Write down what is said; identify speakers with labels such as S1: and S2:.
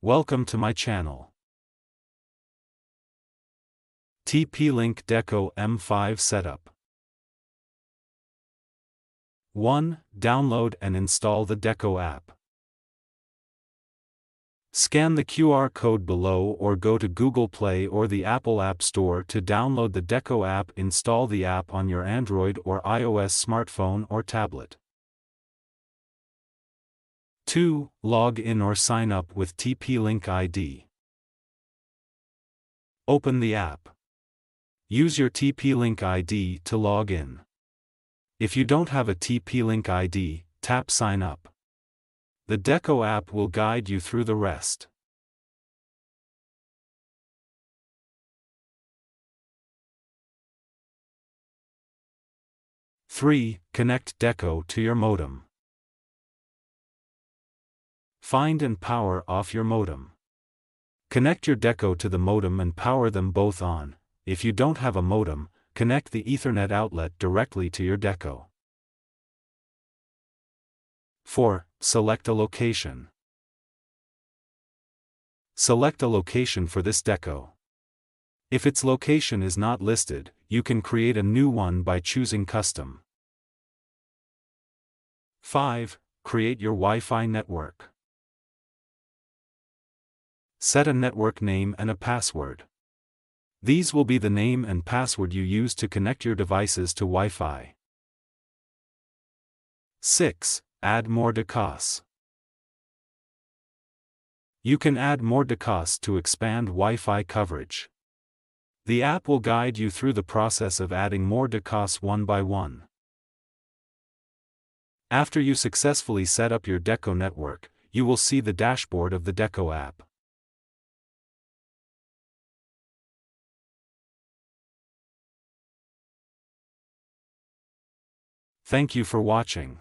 S1: Welcome to my channel. TP-Link Deco M5 Setup. 1. Download and install the Deco app. Scan the QR code below or go to Google Play or the Apple App Store to download the Deco app. Install the app on your Android or iOS smartphone or tablet. 2. Log in or sign up with TP-Link ID. Open the app. Use your TP-Link ID to log in. If you don't have a TP-Link ID, tap Sign Up. The Deco app will guide you through the rest. Three. Connect Deco to your modem. Find and power off your modem. Connect your Deco to the modem and power them both on. If you don't have a modem, connect the Ethernet outlet directly to your Deco. 4. Select a location. Select a location for this Deco. If its location is not listed, you can create a new one by choosing Custom. 5. Create your Wi-Fi network. Set a network name and a password. These will be the name and password you use to connect your devices to Wi-Fi. 6. Add more decos. You can add more decos to expand Wi-Fi coverage. The app will guide you through the process of adding more decos one by one. After you successfully set up your Deco network, you will see the dashboard of the Deco app. Thank you for watching.